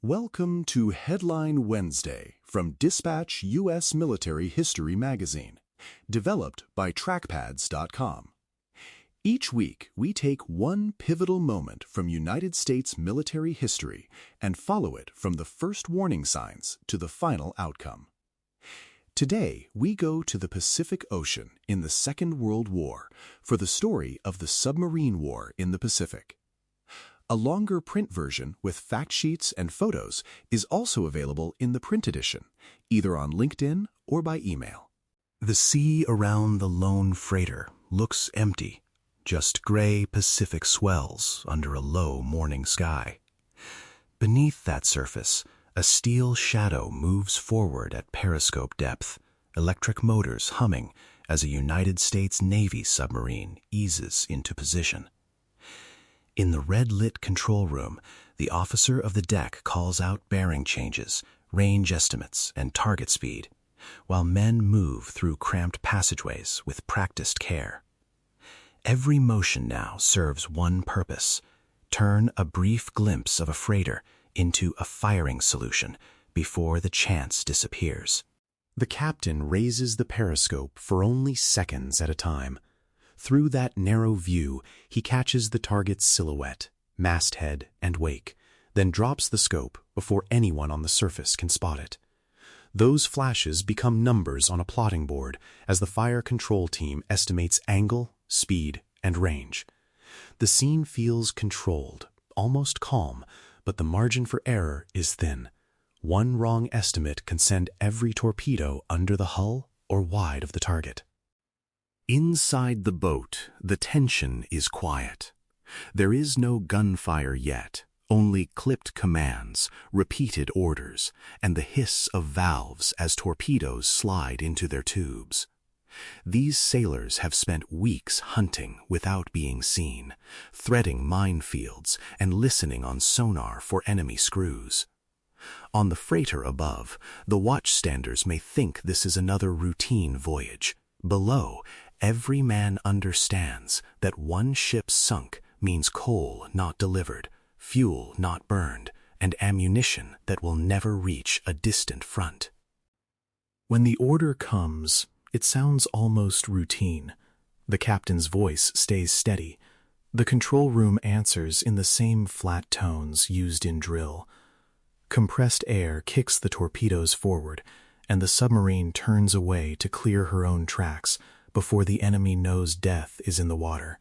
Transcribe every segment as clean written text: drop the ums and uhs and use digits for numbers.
Welcome to Headline Wednesday from Dispatch U.S. Military History Magazine, developed by Trackpads.com. Each week, we take one pivotal moment from United States military history and follow it from the first warning signs to the final outcome. Today, we go to the Pacific Ocean in the Second World War for the story of the Submarine War in the Pacific. A longer print version with fact sheets and photos is also available in the print edition, either on LinkedIn or by email. The sea around the lone freighter looks empty, just gray Pacific swells under a low morning sky. Beneath that surface, a steel shadow moves forward at periscope depth, electric motors humming as a United States Navy submarine eases into position. In the red-lit control room, the officer of the deck calls out bearing changes, range estimates, and target speed, while men move through cramped passageways with practiced care. Every motion now serves one purpose: turn a brief glimpse of a freighter into a firing solution before the chance disappears. The captain raises the periscope for only seconds at a time. Through that narrow view, he catches the target's silhouette, masthead, and wake, then drops the scope before anyone on the surface can spot it. Those flashes become numbers on a plotting board as the fire control team estimates angle, speed, and range. The scene feels controlled, almost calm, but the margin for error is thin. One wrong estimate can send every torpedo under the hull or wide of the target. Inside the boat, the tension is quiet. There is no gunfire yet, only clipped commands, repeated orders, and the hiss of valves as torpedoes slide into their tubes. These sailors have spent weeks hunting without being seen, threading minefields and listening on sonar for enemy screws. On the freighter above, the watchstanders may think this is another routine voyage. Below, every man understands that one ship sunk means coal not delivered, fuel not burned, and ammunition that will never reach a distant front. When the order comes, it sounds almost routine. The captain's voice stays steady. The control room answers in the same flat tones used in drill. Compressed air kicks the torpedoes forward, and the submarine turns away to clear her own tracks before the enemy knows death is in the water.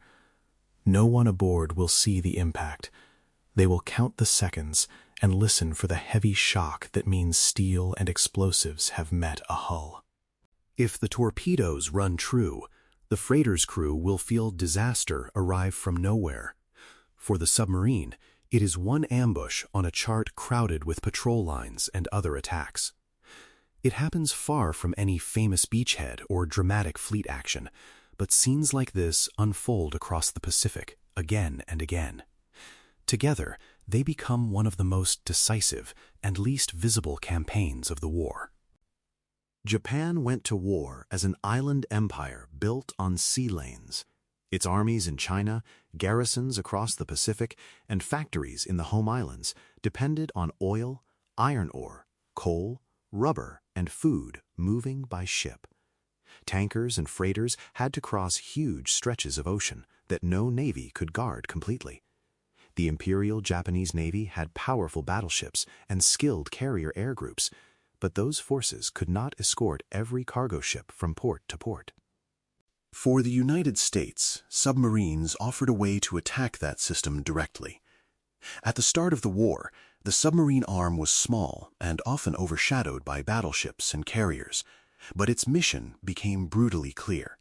No one aboard will see the impact. They will count the seconds and listen for the heavy shock that means steel and explosives have met a hull. If the torpedoes run true, the freighter's crew will feel disaster arrive from nowhere. For the submarine, it is one ambush on a chart crowded with patrol lines and other attacks. It happens far from any famous beachhead or dramatic fleet action, but scenes like this unfold across the Pacific again and again. Together, they become one of the most decisive and least visible campaigns of the war. Japan went to war as an island empire built on sea lanes. Its armies in China, garrisons across the Pacific, and factories in the home islands depended on oil, iron ore, coal, rubber, and food moving by ship. Tankers and freighters had to cross huge stretches of ocean that no navy could guard completely. The Imperial Japanese Navy had powerful battleships and skilled carrier air groups, but those forces could not escort every cargo ship from port to port. For the United States, submarines offered a way to attack that system directly. At the start of the war, the submarine arm was small and often overshadowed by battleships and carriers, but its mission became brutally clear.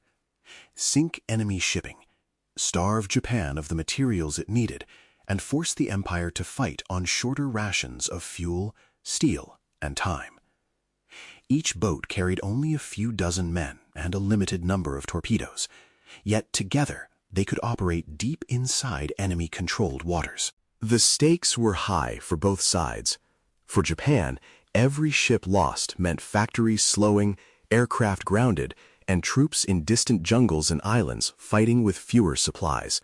Sink enemy shipping, starve Japan of the materials it needed, and force the empire to fight on shorter rations of fuel, steel, and time. Each boat carried only a few dozen men and a limited number of torpedoes, yet together they could operate deep inside enemy-controlled waters. The stakes were high for both sides. For Japan, every ship lost meant factories slowing, aircraft grounded, and troops in distant jungles and islands fighting with fewer supplies.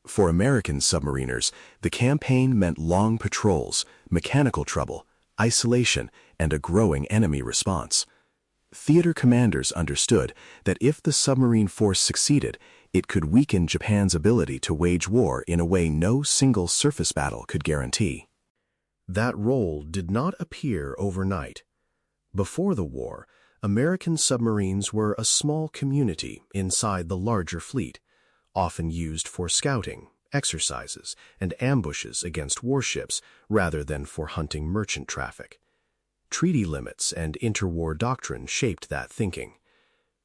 For American submariners, the campaign meant long patrols, mechanical trouble, isolation, and a growing enemy response. Theater commanders understood that if the submarine force succeeded, it could weaken Japan's ability to wage war in a way no single surface battle could guarantee. That role did not appear overnight. Before the war, American submarines were a small community inside the larger fleet, often used for scouting, exercises, and ambushes against warships rather than for hunting merchant traffic. Treaty limits and interwar doctrine shaped that thinking.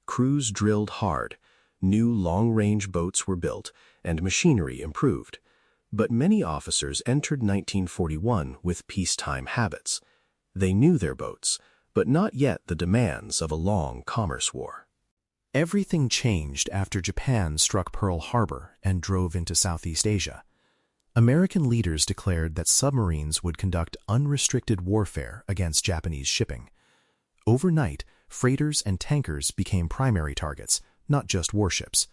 Crews drilled hard, new long-range boats were built, and machinery improved. But many officers entered 1941 with peacetime habits. They knew their boats, but not yet the demands of a long commerce war. Everything changed after Japan struck Pearl Harbor and drove into Southeast Asia. American leaders declared that submarines would conduct unrestricted warfare against Japanese shipping. Overnight, freighters and tankers became primary targets, not just warships.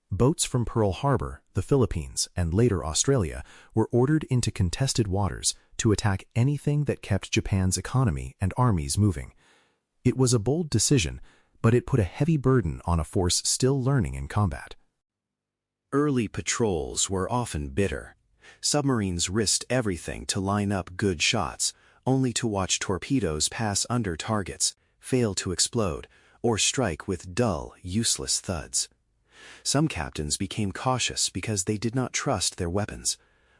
Boats from Pearl Harbor, the Philippines, and later Australia were ordered into contested waters to attack anything that kept Japan's economy and armies moving. It was a bold decision, but it put a heavy burden on a force still learning in combat. Early patrols were often bitter. Submarines risked everything to line up good shots, only to watch torpedoes pass under targets, fail to explode, or strike with dull, useless thuds. Some captains became cautious because they did not trust their weapons.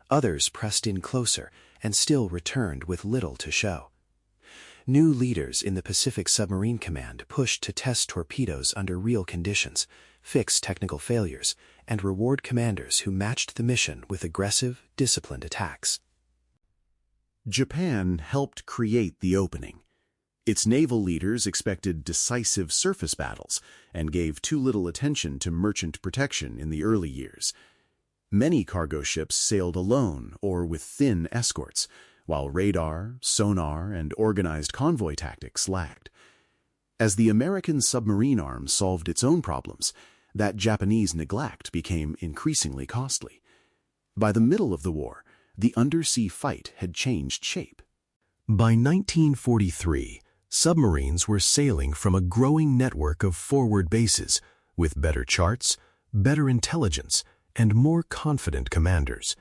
Others pressed in closer and still returned with little to show. New leaders in the Pacific Submarine Command pushed to test torpedoes under real conditions, fix technical failures, and reward commanders who matched the mission with aggressive, disciplined attacks. Japan helped create the opening. Its naval leaders expected decisive surface battles and gave too little attention to merchant protection in the early years. Many cargo ships sailed alone or with thin escorts, while radar, sonar, and organized convoy tactics lacked. As the American submarine arm solved its own problems, that Japanese neglect became increasingly costly. By the middle of the war, the undersea fight had changed shape. By 1943, submarines were sailing from a growing network of forward bases with better charts, better intelligence, and more confident commanders.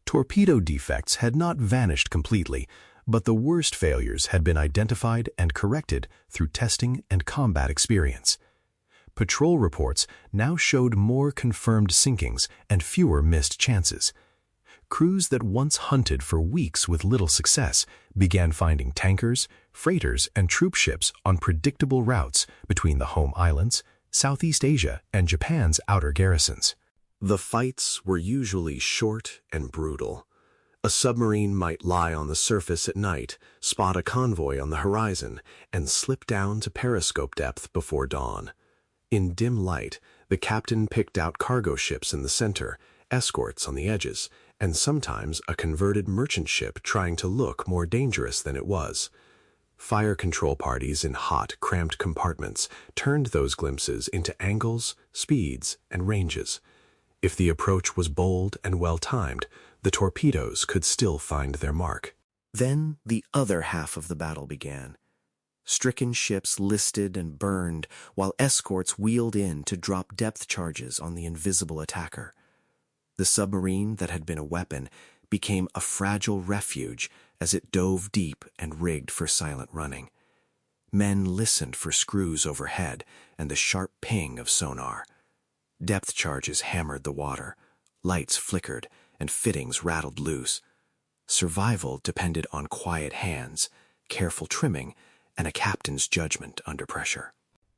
Torpedo defects had not vanished completely, but the worst failures had been identified and corrected through testing and combat experience. Patrol reports now showed more confirmed sinkings and fewer missed chances. Crews that once hunted for weeks with little success began finding tankers, freighters, and troop ships on predictable routes between the home islands, Southeast Asia, and Japan's outer garrisons. The fights were usually short and brutal. A submarine might lie on the surface at night, spot a convoy on the horizon, and slip down to periscope depth before dawn. In dim light, the captain picked out cargo ships in the center, escorts on the edges, and sometimes a converted merchant ship trying to look more dangerous than it was. Fire control parties in hot, cramped compartments turned those glimpses into angles, speeds, and ranges. If the approach was bold and well-timed, the torpedoes could still find their mark. Then the other half of the battle began. Stricken ships listed and burned, while escorts wheeled in to drop depth charges on the invisible attacker. The submarine that had been a weapon became a fragile refuge as it dove deep and rigged for silent running. Men listened for screws overhead and the sharp ping of sonar. Depth charges hammered the water, lights flickered, and fittings rattled loose. Survival depended on quiet hands, careful trimming, and a captain's judgment under pressure.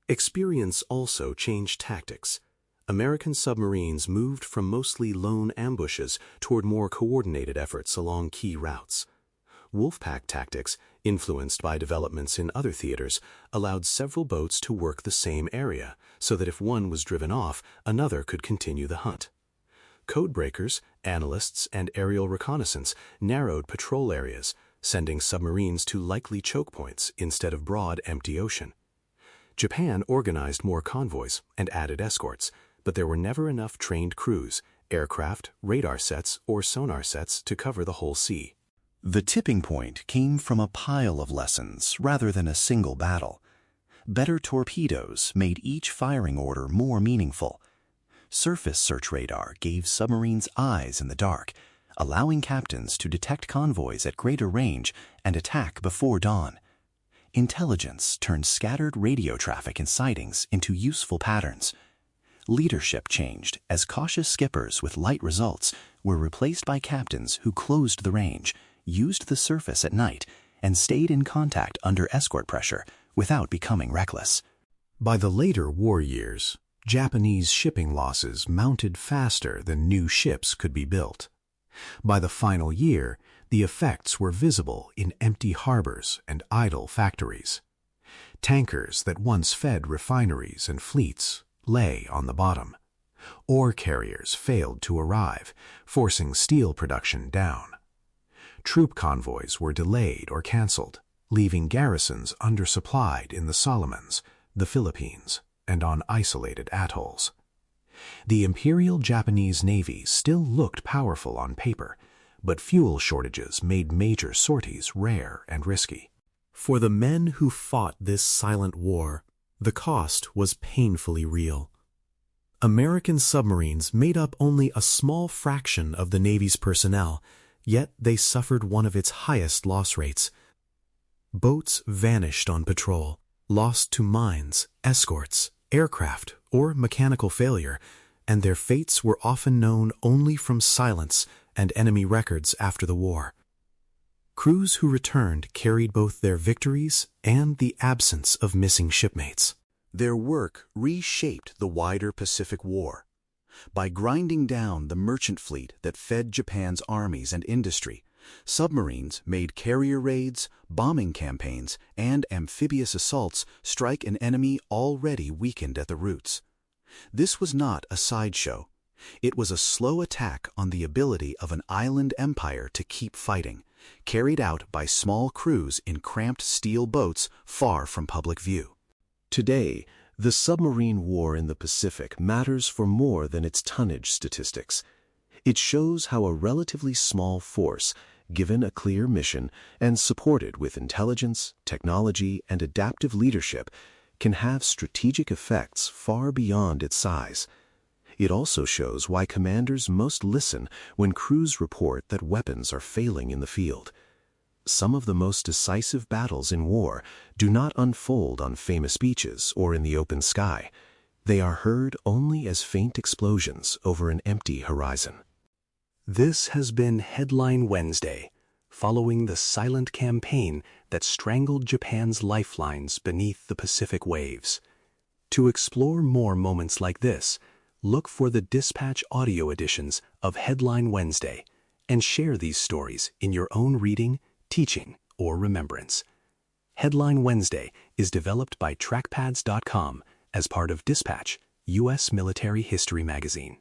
Experience also changed tactics. American submarines moved from mostly lone ambushes toward more coordinated efforts along key routes. Wolfpack tactics, influenced by developments in other theaters, allowed several boats to work the same area, so that if one was driven off, another could continue the hunt. Codebreakers, analysts, and aerial reconnaissance narrowed patrol areas, sending submarines to likely choke points instead of broad, empty ocean. Japan organized more convoys and added escorts, but there were never enough trained crews, aircraft, radar sets, or sonar sets to cover the whole sea. The tipping point came from a pile of lessons rather than a single battle. Better torpedoes made each firing order more meaningful. Surface search radar gave submarines eyes in the dark, allowing captains to detect convoys at greater range and attack before dawn. Intelligence turned scattered radio traffic and sightings into useful patterns. Leadership changed as cautious skippers with light results were replaced by captains who closed the range, used the surface at night, and stayed in contact under escort pressure without becoming reckless. By the later war years, Japanese shipping losses mounted faster than new ships could be built. By the final year, the effects were visible in empty harbors and idle factories. Tankers that once fed refineries and fleets lay on the bottom. Ore carriers failed to arrive, forcing steel production down. Troop convoys were delayed or canceled, leaving garrisons undersupplied in the Solomons, the Philippines, and on isolated atolls. The Imperial Japanese Navy still looked powerful on paper, but fuel shortages made major sorties rare and risky. For the men who fought this silent war, the cost was painfully real. American submarines made up only a small fraction of the Navy's personnel, yet they suffered one of its highest loss rates. Boats vanished on patrol, lost to mines, escorts, aircraft, or mechanical failure, and their fates were often known only from silence and enemy records after the war. Crews who returned carried both their victories and the absence of missing shipmates. Their work reshaped the wider Pacific War. By grinding down the merchant fleet that fed Japan's armies and industry, submarines made carrier raids, bombing campaigns, and amphibious assaults strike an enemy already weakened at the roots. This was not a sideshow. It was a slow attack on the ability of an island empire to keep fighting, carried out by small crews in cramped steel boats far from public view. Today, the submarine war in the Pacific matters for more than its tonnage statistics. It shows how a relatively small force, given a clear mission and supported with intelligence, technology, and adaptive leadership, can have strategic effects far beyond its size. It also shows why commanders most listen when crews report that weapons are failing in the field. Some of the most decisive battles in war do not unfold on famous beaches or in the open sky. They are heard only as faint explosions over an empty horizon. This has been Headline Wednesday, following the silent campaign that strangled Japan's lifelines beneath the Pacific waves. To explore more moments like this, look for the Dispatch audio editions of Headline Wednesday and share these stories in your own reading, teaching, or remembrance. Headline Wednesday is developed by Trackpads.com as part of Dispatch, U.S. Military History Magazine.